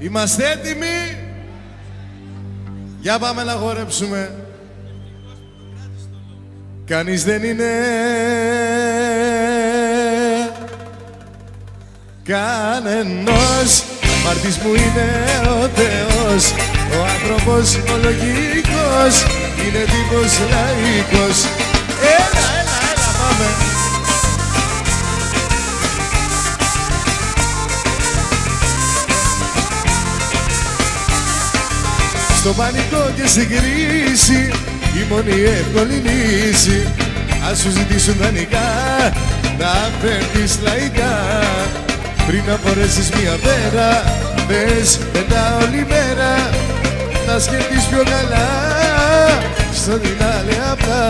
Είμαστε έτοιμοι? Για πάμε να χορέψουμε. Κανείς δεν είναι κανενός, μάρτης μου είναι ο Θεός. Ο άνθρωπος ο λογικός είναι τύπος λαϊκός. Έλα, πάμε. Στο πανικό και στην κρίση η μόνη εύκολη λύση, ας σου ζητήσουν δανεικά να φέρνεις λαϊκά. Πριν να φορέσεις μια πέρα, πες μετά όλη μέρα, να σκεφτείς πιο καλά, στο δεινάλε απλά.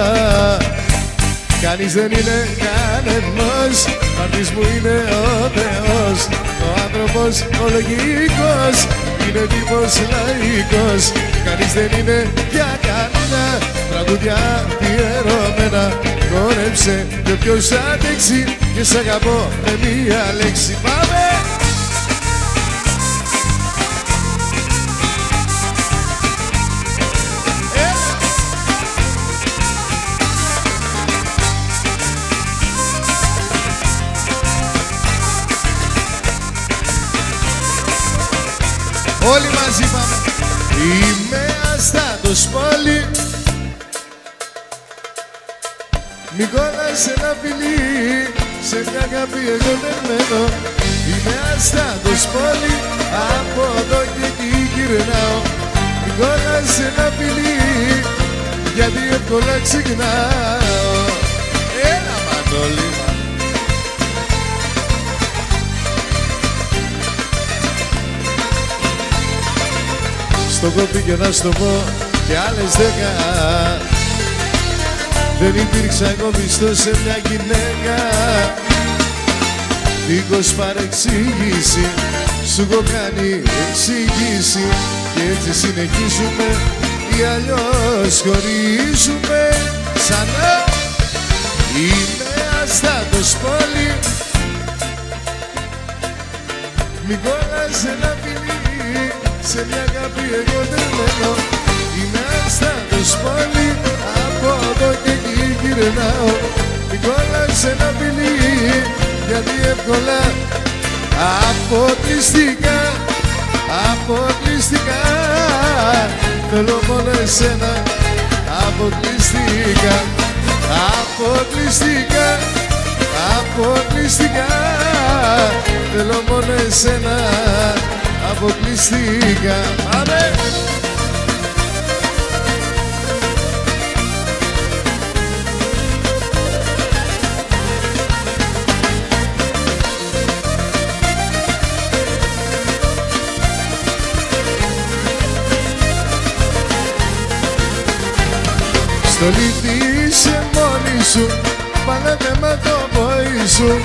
Κανείς δεν είναι κανενός, μάρτης μου είναι ο Θεός. Ο άνθρωπος ο λογικός είναι τύπος λαϊκός. Κανείς δεν είναι για κανένα, τραγουδιά αφιερωμένα. Χόρεψε και ποιος άντεξε και σ' αγαπώ με μία λέξη. Πάμε! Όλοι μαζί πάμε. Είμαι αστάτος πόλη, μη κόλλας ένα φιλί, σε μια αγάπη εγώ δεν μένω. Είμαι αστάτος πόλη, από εδώ και εκεί γυρνάω. Μη κόλλας ένα φιλί, γιατί εύκολα ξεκινάω. Έλα Μανώλη. Στο κόπι και να στο πω και άλλες 10. Δεν υπήρξα εγώ πιστός σε μια γυναίκα. Δίχως παρεξήγηση σου έχω κάνει εξήγηση, και έτσι συνεχίζουμε ή αλλιώς χωρίζουμε ξανά. Είμαι αστάτος πόλη, μη κόλλας ένα φιλί, σε μια αγάπη εγώ δεν μένω. Είμαι αστάτος πόλη, από εδώ και εκεί γυρνάω. Μην κόλλας ένα φιλί, γιατί εύκολα αποκλειστικά, αποκλειστικά. Θέλω μόνο εσένα, αποκλειστικά, αποκλειστικά, αποκλειστικά. Θέλω μόνο εσένα, αποκλειστικά. Πάμε! Στο λίθι είσαι μόνη σου, πανάθεμα το πόη σου.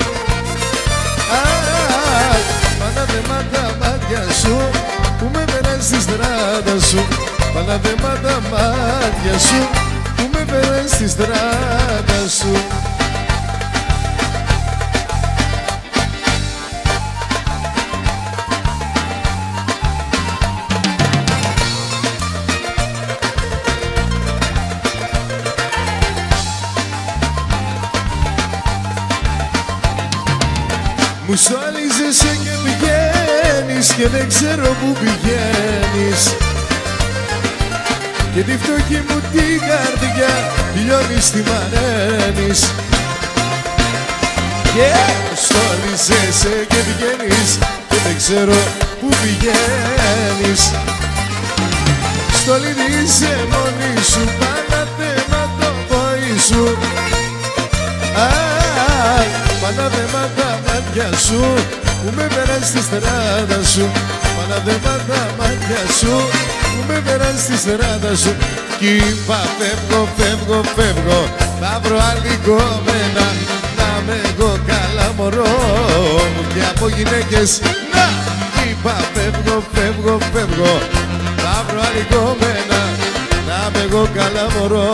Πανάθεμα τα μάτια σου που με πέραν στη στράτα σου. Πανάθεμα τα μάτια σου που με πέραν στη στράτα σου. Μου στόλιζεσαι και πηγαίνεις και δεν ξέρω που πηγαίνεις, και τη φτωχή μου την καρδιά λιώνεις, τη μαραίνεις. Και στόλιζεσαι και πηγαίνεις και δεν ξέρω που πηγαίνεις. Στολίζεσαι μόνη σου, πανάθεμα το πόη σου. Πανάθεμα τα μάτια σου που με πέραν στη στράτα σου. Πανάθεμα τα μάτια σου που με πέραν στη στράτα σου. Κι είπα φεύγω, φεύγω, φεύγω, θα βρω άλλη κομμένα, να με εγώ καλά μωρό μου και από γυναίκες. Να! Είπα φεύγω, φεύγω, φεύγω, θα βρω άλλη κομμένα, να με εγώ καλά μωρό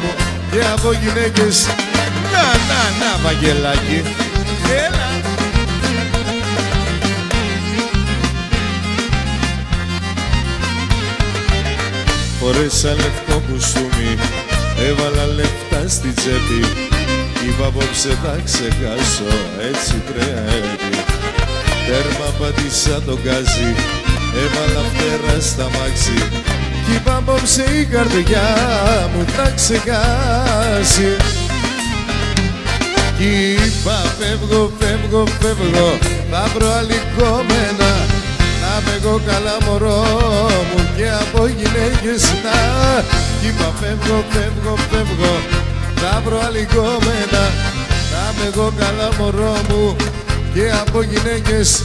μου και από γυναίκες. Να, Βαγγελάκη, έλα. Φορέσα λευκό κουστούμι, έβαλα λεφτά στη τσέπη. Είπα απόψε θα ξεχάσω, έτσι πρέπει. Τέρμα πατήσα το γκάζι, έβαλα φτερά στα μάξι. Κι είπα απόψε η καρδιά μου θα ξεχάσει. Κι είπα φεύγω, φεύγω, φεύγω, θα βρω άλλη κόμενα. Να είμαι εγώ καλά μωρό μου και από γυναίκες να. Κι είπα φεύγω, φεύγω, φεύγω, θα βρω άλλη κόμενα. Να είμαι εγώ καλά μωρό μου και από γυναίκες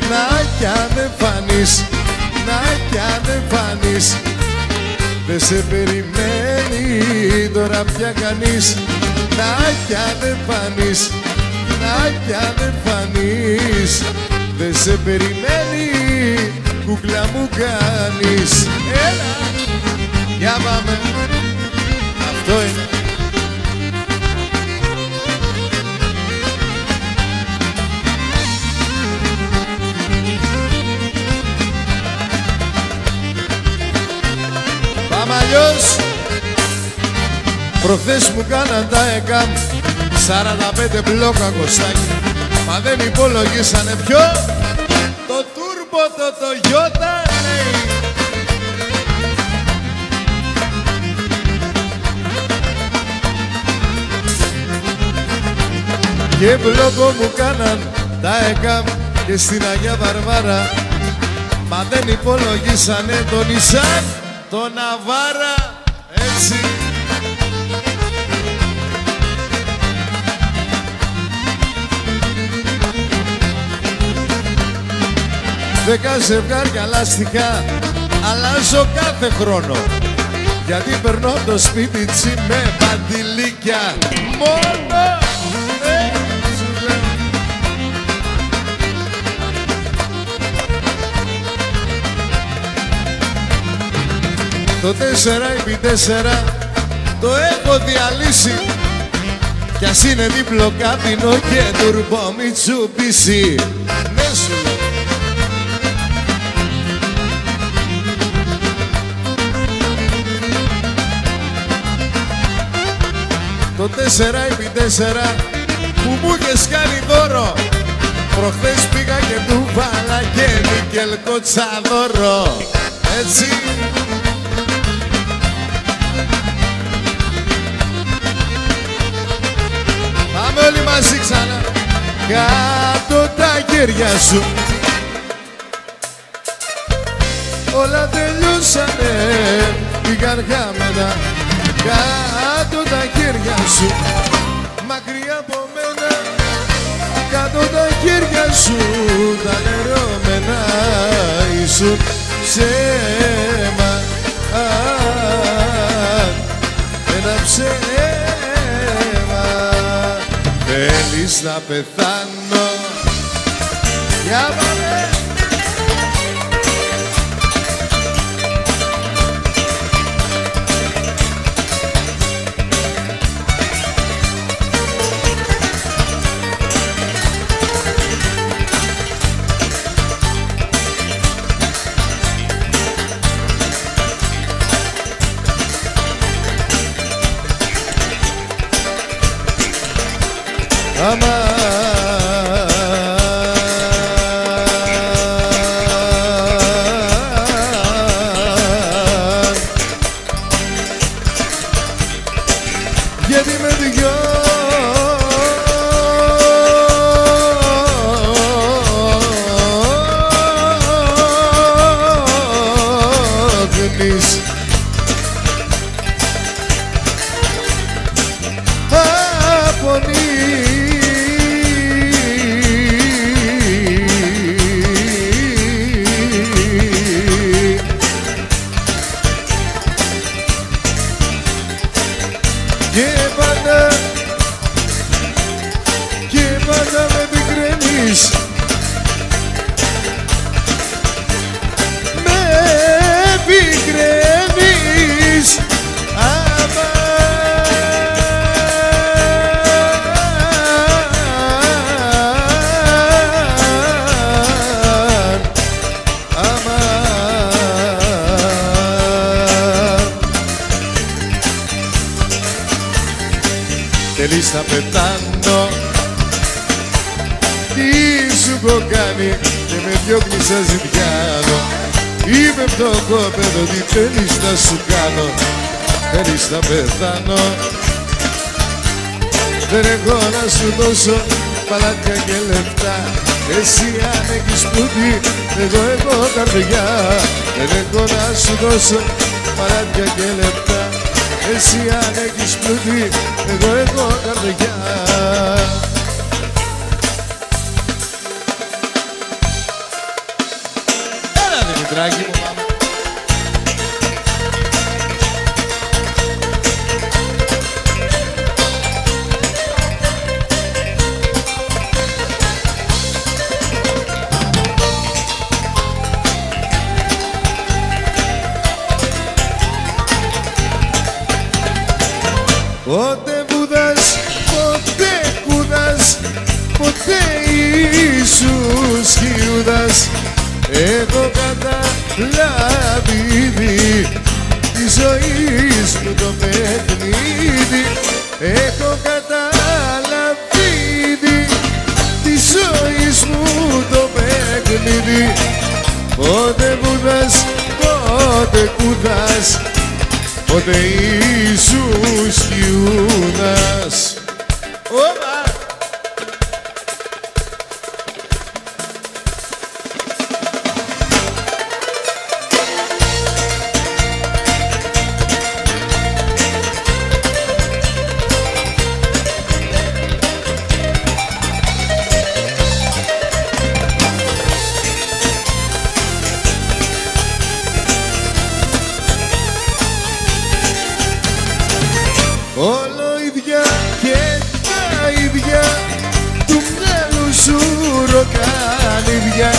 να. Κι αν δεν φανείς, να κι αν δεν φανείς, δεν σε περιμένει τώρα πια κανείς. Να κι αν δεν φανείς, να κι αν δεν φανείς, δεν σε περιμένει κούκλα μου κάνεις. Έλα, για πάμε. Αυτό είναι. Πάμε αλλιώς. Προχθές μου κάναν τα ΕΚΑΜ 45 μπλόκα κοστάκι. Μα δεν υπολογίσανε ποιο? Το τούρμπο το Toyota, λέει. Και μπλόκο μου κάναν τα ΕΚΑΜ και στην Αγία Βαρβάρα. Μα δεν υπολογίσανε το Νισάν, το Ναβάρα, έτσι. Δέκα ζευγάρια λάστιχα αλλάζω κάθε χρόνο, γιατί περνώ το σπίτι τσι με παντιλίκια μόνο. Το 4x4 το έχω διαλύσει, κι ας είναι δίπλο κάπινο και τουρμπο Μιτσουμπίσι. Ναι σου λέω. Το 4x4 που μου είχες κάνει δώρο, προχθές πήγα και του βάλα και νίκελ κοτσαδώρο, έτσι. Πάμε όλοι μαζί ξανά. Κάτω τα χέρια σου, όλα τελειώσανε, πήγαν χάμενα. Κάτω τα χέρια σου, μακριά από μένα. Κάτω τα χέρια σου, τα λερώμενα ήσουν ψέμα. Ένα ψέμα. Θέλεις να πεθάνω? Για πάμε. Γιατί με δυο δίνεις και πάντα με πικραίνεις, με πικραίνεις. Αμάν, αμάν. θέλεις να πετάνω. Τι σου έχω κάνει και με διώχνεις σαν ζητιάνο. Είμαι φτωχόπεδο, τι θέλεις να σου κάνω. Θέλεις να πεθάνω. Δεν έχω να σου δώσω παλάτια και λεφτά. Εσύ αν έχεις πλούτη, εγώ έχω καρδιά. Δεν έχω να σου δώσω παλάτια και λεφτά. Εσύ αν έχεις πλούτη, εγώ έχω καρδιά. Έλα Δημητράκη μου, πάμε. Ποτέ Βούδας, ποτέ Κούδας, ποτέ Ιησούς Ιούδας. Έχω καταλάβει ήδη τη ζωής μου το παιχνίδι. Έχω καταλάβει ήδη τη ζωής μου το παιχνίδι. Ποτέ Βούδας, ποτέ Κούδας, ποτέ Ιησούς Ιούδας. Όπα! Όλο ίδια και τα ίδια, του μυαλού σου ροκανίδια.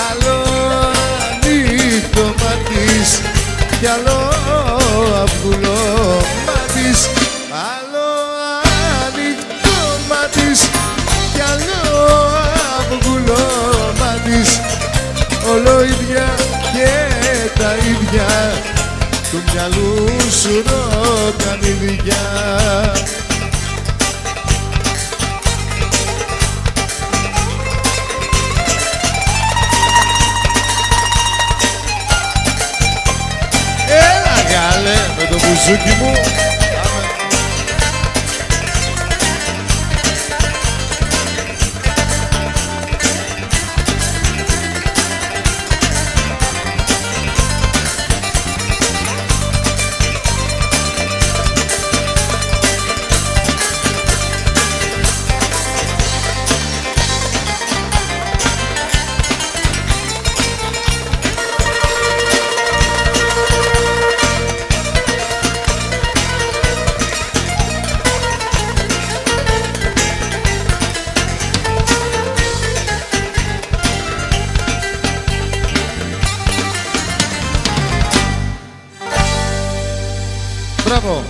Άλλο ανοιχτό μάτις κι άλλο αυγουλό μάτις. Άλλο ανοιχτό μάτις κι άλλο αυγουλό μάτις. Όλο ίδια και τα ίδια, του μυαλού σου ροκανίδια. Έλα γάλε με το μπουζούκι μου. Μπράβο,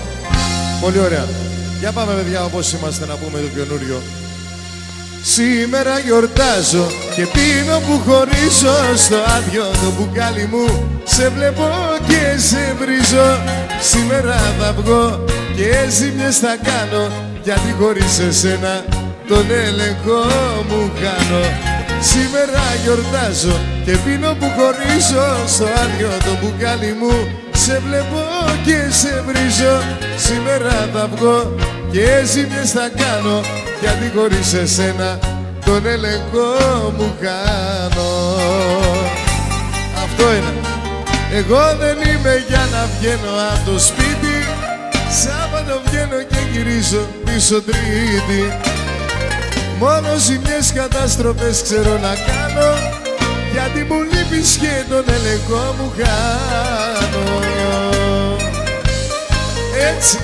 πολύ ωραία. Για πάμε παιδιά όπως είμαστε να πούμε το καινούριο. Σήμερα γιορτάζω και πίνω που χωρίζω. Στο άδειο το μπουκάλι μου σε βλέπω και σε βρίζω. Σήμερα θα βγω και ζημιές θα κάνω, γιατί χωρίς εσένα τον έλεγχο μου κάνω. Σήμερα γιορτάζω και πίνω που χωρίζω. Στο άδειο το μπουκάλι μου σε βλέπω και σε βρίζω. Σήμερα θα βγω και ζημιές θα κάνω, γιατί χωρίς εσένα τον έλεγχο μου κάνω. Αυτό είναι. Εγώ δεν είμαι για να βγαίνω από το σπίτι. Σάββατο βγαίνω και γυρίζω πίσω Τρίτη. Μόνο ζημιές, καταστροφές ξέρω να κάνω, γιατί μου λείπεις και τον έλεγχο μου χάνω. Έτσι.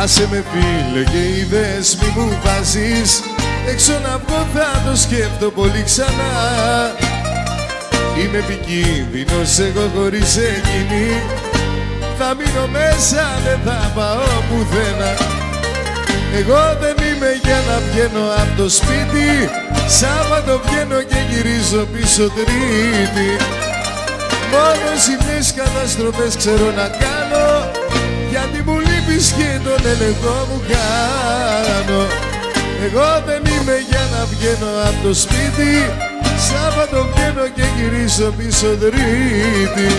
Άσε με φίλε και οι δέσμοι μου βάζεις. Έξω να βγω θα το σκέφτω πολύ ξανά. Είμαι επικίνδυνος εγώ χωρίς εκείνη. Θα μείνω μέσα, δεν θα πάω πουθενά. Εγώ δεν είμαι για να βγαίνω από το σπίτι, Σάββατο βγαίνω και γυρίζω πίσω Τρίτη. Μόνο ζημιές καταστροφές ξέρω να κάνω, γιατί μου λείπεις και τον έλεγχο μου κάνω. Εγώ δεν είμαι για να βγαίνω από το σπίτι, Σάββατο βγαίνω και γυρίζω πίσω Τρίτη.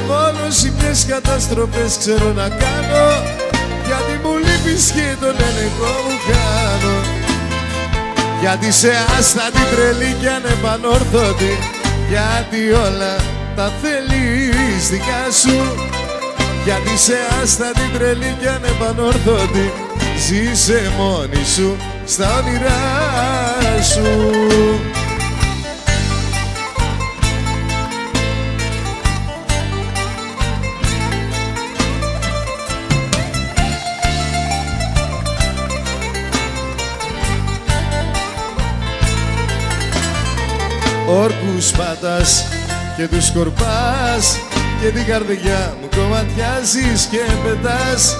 Μόνο ζημιές καταστροφές ξέρω να κάνω, γιατί μου λείπεις και τον έλεγχο μου κάνω. Γιατί σε άστατη, τρελή κι ανεπανόρθωτη, γιατί όλα τα θέλεις δικά σου. Γιατί σε άστατη, τρελή κι ανεπανόρθωτη, ζήσε μόνη σου στα όνειρά σου. Όρκους πατάς και τους σκορπάς και την καρδιά μου κομματιάζεις και πετάς.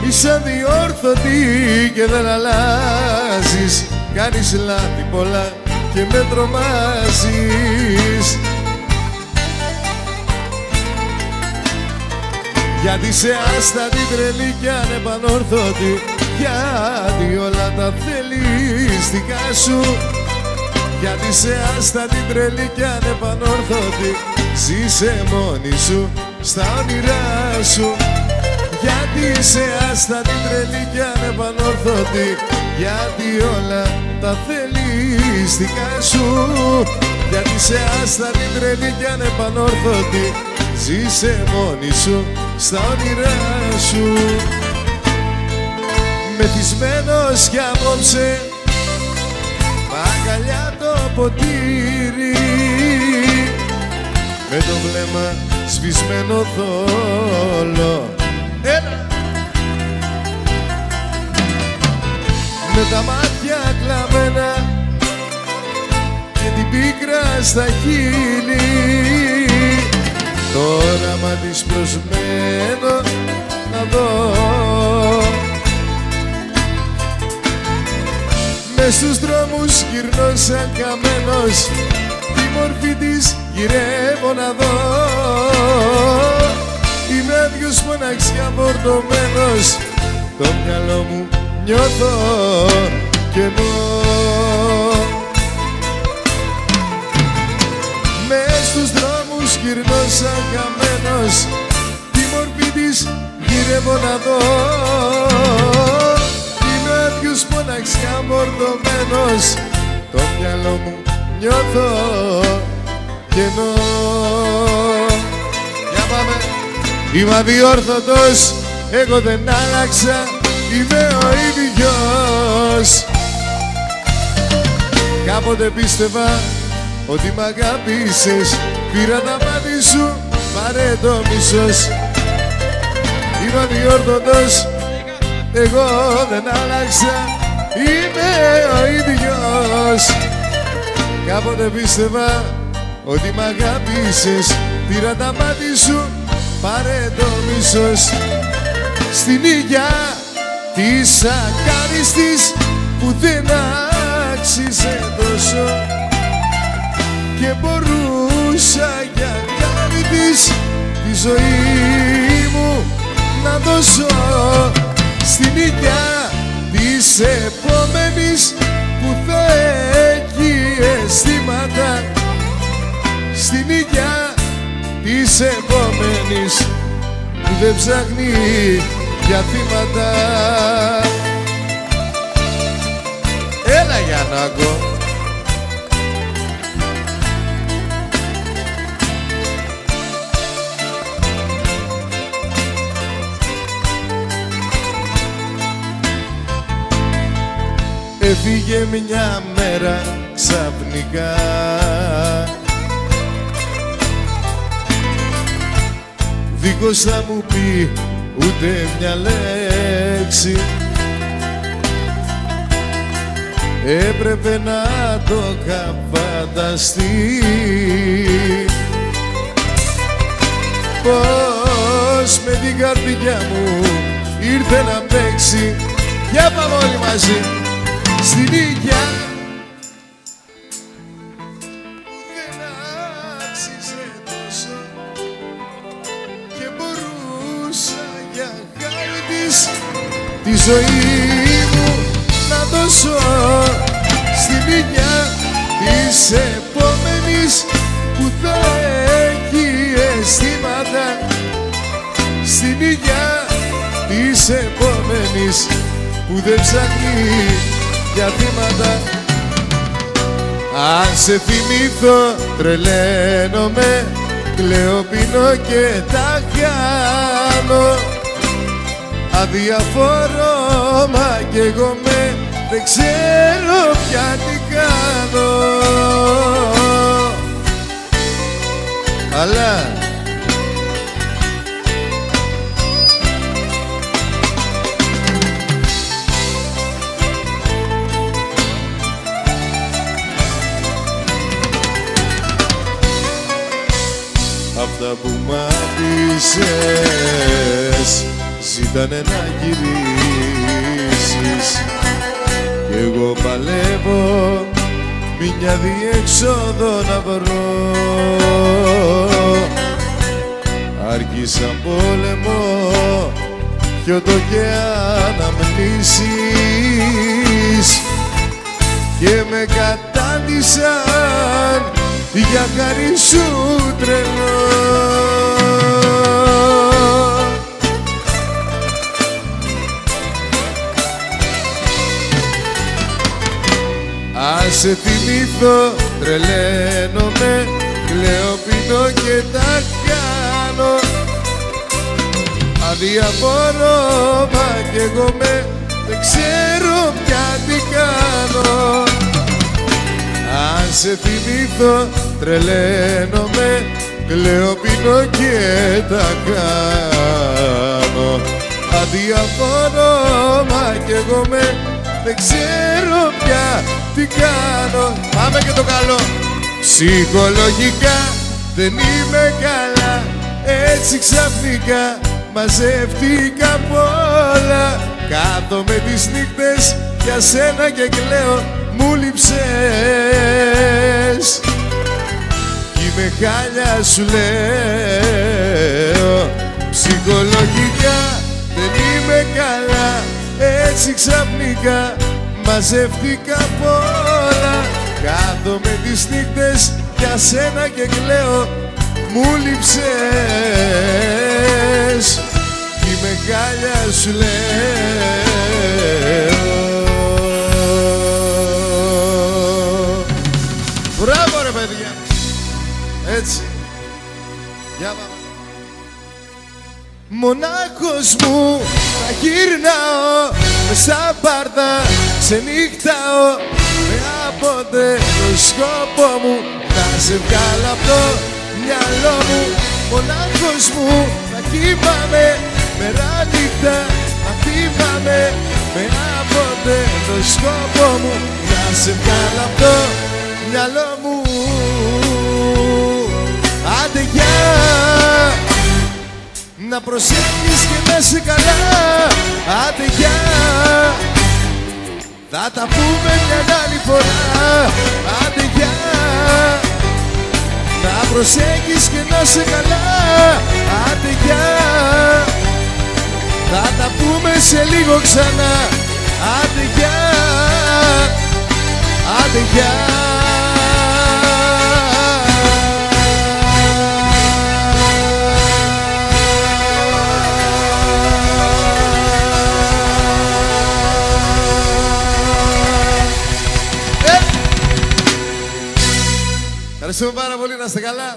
Είσαι αδιόρθωτη και δεν αλλάζεις, κάνεις λάθη πολλά και με τρομάζεις. Γιατί σε άστατη, τρελή κι ανεπανόρθωτη, γιατί όλα τα θέλεις δικά σου. Γιατί σε άστατη, τρελή κι ανεπανόρθωτη, ζήσε μόνη σου στα όνειρά σου. Γιατί σε άστατη, τρελή κι ανεπανόρθωτη, γιατί όλα τα θέλεις δικά σου. Γιατί σε άστατη, τρελή κι ανεπανόρθωτη, ζήσε μόνη σου στα όνειρά σου. Μεθυσμένος κι απόψε, αγκαλιά το ποτήρι, με το βλέμμα σβησμένο θόλο. Έλα! Με τα μάτια κλαμμένα και την πίκρα στα χείλη, το όραμα της προσμένο να δω. Μες στους δρόμους γυρνώ σαν καμένος, τη μορφή της γυρεύω να δω. Είμαι άδειος μοναξιά φορτωμένος, το μυαλό μου νιώθω κενό. Μες στους δρόμους γυρνώ σαν καμένος, τη μορφή της γυρεύω να δω. Άδειος μοναξιά μορδωμένος, το μυαλό μου νιώθω κενό. Για πάμε! Είμαι αδιόρθωτος, εγώ δεν άλλαξα, είμαι ο ίδιος. Κάποτε πίστευα ότι μ' αγάπησες, πήρα τα μάτι σου, πάρε το μισός. Είμαι αδιόρθωτος, εγώ δεν άλλαξα, είμαι ο ίδιος. Κάποτε πίστευα ότι μ' αγάπησες, πήρα τα μάτι σου, πάρε το μίσος. Στην υγειά της ακάριστης που δεν άξιζε τόσο, και μπορούσα για χάρη της τη ζωή μου να δώσω. Στην υγειά της επόμενης που θα έχει αισθήματα, στην υγειά της επόμενης που δεν ψάχνει για θύματα. Έλα Γιαννάκο! Έφυγε μια μέρα ξαφνικά, δίχως να μου πει ούτε μια λέξη. Έπρεπε να το είχα φανταστεί, πως με την καρδιά μου ήρθε να παίξει Για πάμε όλοι μαζί. Στην Ήγια δεν άξιζε τόσο και μπορούσα για χάρη της τη ζωή μου να δώσω στην Ήγια της επόμενης που θα έχει αισθήματα, στην Ήγια της επόμενης που δεν ψάχνει για θύματα. Αν σε θυμήθω τρελαίνομαι, κλαίω, πίνω και τα χάνω. Αδιαφορώ, μα κι εγώ δεν ξέρω πια τι κάνω. Αλλά αυτά που μ' άφησες ζήτανε να γυρίσεις κι εγώ παλεύω μια διέξοδο να βρω. Άρχισα πόλεμο, πιωτό και αναμνήσεις και με κατάντησαν για χάρη σου τρελό. Αν σε θυμήθω τρελαίνομαι, κλαίω, πίνω και τα κάνω. Αδιαφορώ, μα κι εγώ δεν ξέρω πια τι κάνω. Αν σε θυμήθω τρελαίνομαι, κλαίω, πίνω και τα κάνω. Αδιαφορώ, μα κι εγώ δεν ξέρω πια τι κάνω. Πάμε και το καλό. Ψυχολογικά δεν είμαι καλά, έτσι ξαφνικά μαζεύτηκα απ' όλα. Κάθομαι τις νύχτες για σένα και κλαίω, μου λείψες κι είμαι χάλια σου λέω. Ψυχολογικά δεν είμαι καλά, έτσι ξαφνικά μαζεύτηκα απ' όλα. Κάθομαι τις νύχτες για σένα και κλαίω, μου λείψες κι είμαι χάλια σου λέω. Μπράβο ρε παιδιά. Έτσι. Για πάμε. Μονάχος μου θα γυρνάω, μες στα πάρτα ξενύχταω, με άποτε το σκοπό μου να σε βγάλω απ' το μυαλό μου. Μονάχος μου θα κοιμάμαι μέρα νύχτα, να θυμάμαι με άποτε το σκοπό μου να σε βγάλω απ' το μυαλό μου. Άντε γεια, να προσέχεις και να είσαι καλά. Άντε γεια, θα τα πούμε μια άλλη φορά. Άντε γεια, να προσέχεις και να είσαι καλά. Άντε γεια, θα τα πούμε σε λίγο ξανά. Άντε γεια, άντε γεια. Ευχαριστούμε πάρα πολύ, να είστε καλά.